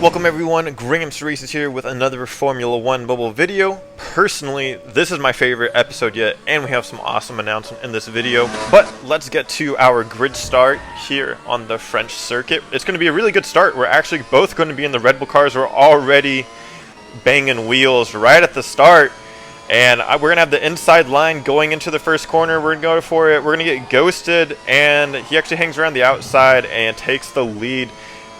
Welcome everyone, Gramps Races here with another Formula 1 Bubble video. Personally, this is my favorite episode yet, and we have some awesome announcement in this video. But let's get to our grid start here on the French circuit. It's going to be a really good start. We're actually both going to be in the Red Bull cars. We're already banging wheels right at the start. And we're going to have the inside line going into the first corner. We're going to go for it. We're going to get ghosted, and he actually hangs around the outside and takes the lead.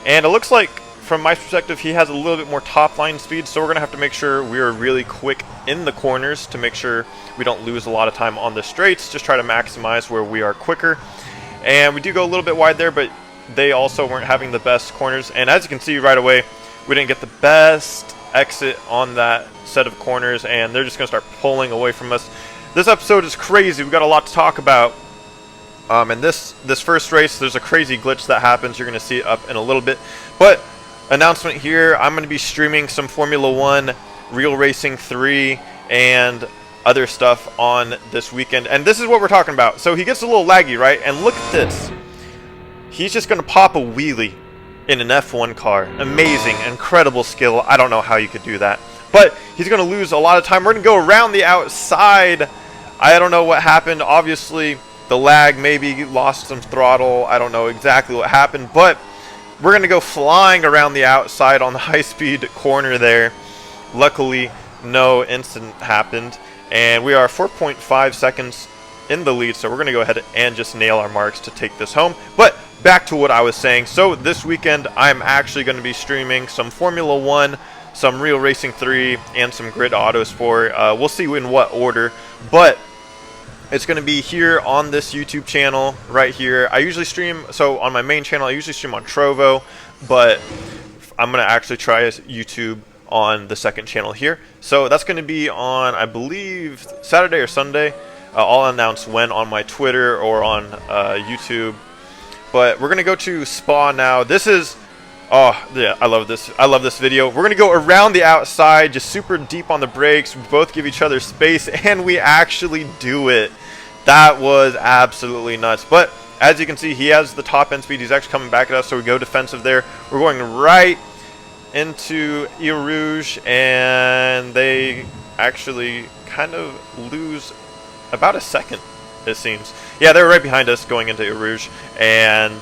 And it looks like, from my perspective, he has a little bit more top line speed, so we're going to have to make sure we are really quick in the corners to make sure we don't lose a lot of time on the straights. Just try to maximize where we are quicker. And we do go a little bit wide there, but they also weren't having the best corners. And as you can see right away, we didn't get the best exit on that set of corners, and they're just going to start pulling away from us. This episode is crazy. We've got a lot to talk about. And this first race, there's a crazy glitch that happens. You're going to see it up in a little bit. But announcement here, I'm going to be streaming some Formula 1, Real Racing 3, and other stuff on this weekend. And this is what we're talking about. So he gets a little laggy, right? And look at this. He's just going to pop a wheelie in an F1 car. Amazing, incredible skill. I don't know how you could do that. But he's going to lose a lot of time. We're going to go around the outside. I don't know what happened. Obviously, the lag maybe lost some throttle. I don't know exactly what happened, but we're going to go flying around the outside on the high-speed corner there. Luckily, no incident happened, and we are 4.5 seconds in the lead, so we're going to go ahead and just nail our marks to take this home. But back to what I was saying. So this weekend, I'm actually going to be streaming some Formula 1, some Real Racing 3, and some Grid Autosport. We'll see in what order, but it's going to be here on this YouTube channel right here. I usually stream, so on my main channel, I usually stream on Trovo, but I'm going to actually try YouTube on the second channel here. So that's going to be on, I believe, Saturday or Sunday. I'll announce when on my Twitter or on YouTube. But we're going to go to Spa now. This is, oh, yeah, I love this. I love this video. We're going to go around the outside, just super deep on the brakes. We both give each other space, and we actually do it. That was absolutely nuts. But as you can see, he has the top end speed. He's actually coming back at us, so we go defensive there. We're going right into Eau Rouge, and they actually kind of lose about a second, it seems. Yeah, they're right behind us going into Eau Rouge, and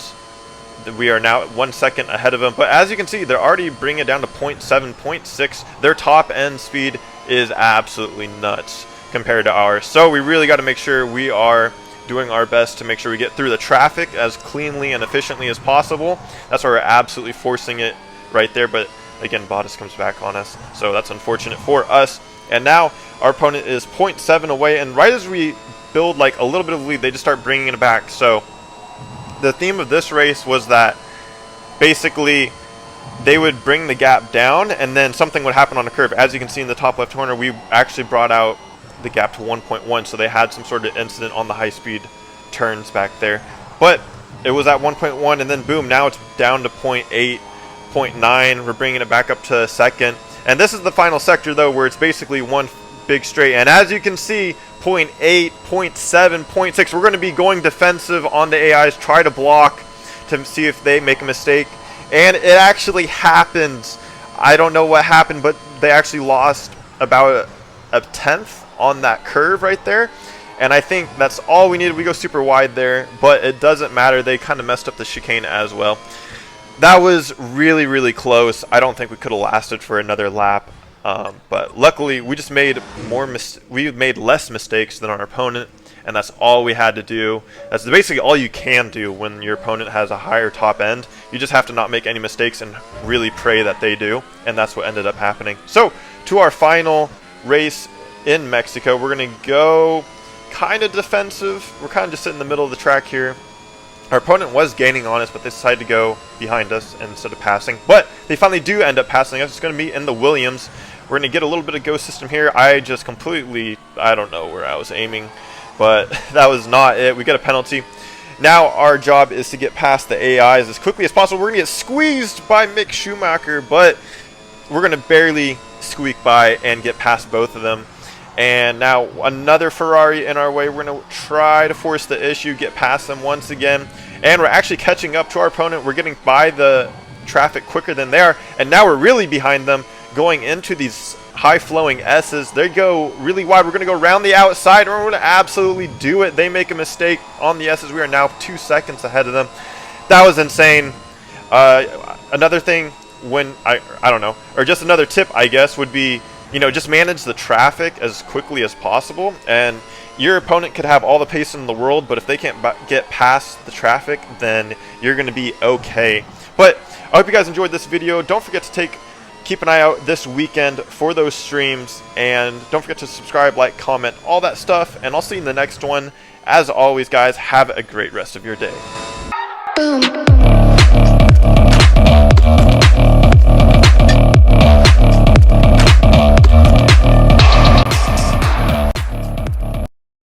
we are now 1 second ahead of them. But as you can see, they're already bringing it down to 0.7, 0.6. Their top end speed is absolutely nuts compared to ours. So we really got to make sure we are doing our best to make sure we get through the traffic as cleanly and efficiently as possible. That's why we're absolutely forcing it right there. But again, Bottas comes back on us, so that's unfortunate for us. And now our opponent is 0.7 away, and right as we build like a little bit of lead, they just start bringing it back. So the theme of this race was that basically they would bring the gap down, and then something would happen on the curve. As you can see in the top left corner, we actually brought out the gap to 1.1, so they had some sort of incident on the high-speed turns back there. But it was at 1.1, and then boom, now it's down to 0.8, 0.9. We're bringing it back up to second. And this is the final sector, though, where it's basically one big straight. And as you can see, 0.8, 0.7, 0.6. We're going to be going defensive on the AIs, try to block to see if they make a mistake. And it actually happens. I don't know what happened, but they actually lost about a tenth on that curve right there. And I think that's all we needed. We go super wide there, but it doesn't matter. They kind of messed up the chicane as well. That was really, really close. I don't think we could have lasted for another lap. But luckily, we just made we made less mistakes than our opponent, and that's all we had to do. That's basically all you can do when your opponent has a higher top end. You just have to not make any mistakes and really pray that they do, and that's what ended up happening. So, to our final race in Mexico, we're going to go kind of defensive. We're kind of just sitting in the middle of the track here. Our opponent was gaining on us, but they decided to go behind us instead of passing. But they finally do end up passing us. It's going to be in the Williams. We're going to get a little bit of ghost system here. I just completely, I don't know where I was aiming, but that was not it. We get a penalty. Now our job is to get past the AIs as quickly as possible. We're going to get squeezed by Mick Schumacher, but we're going to barely squeak by and get past both of them. And now another Ferrari in our way. We're going to try to force the issue, get past them once again. And we're actually catching up to our opponent. We're getting by the traffic quicker than they are, and now we're really behind them going into these high-flowing S's. They go really wide. We're going to go around the outside, and we're going to absolutely do it. They make a mistake on the S's. We are now 2 seconds ahead of them. That was insane. Another thing, when I don't know, or just another tip, I guess, would be, you know, just manage the traffic as quickly as possible. And your opponent could have all the pace in the world, but if they can't get past the traffic, then you're going to be okay. But I hope you guys enjoyed this video. Don't forget to keep an eye out this weekend for those streams, and don't forget to subscribe, like, comment, all that stuff, and I'll see you in the next one. As always, guys, have a great rest of your day. Boom.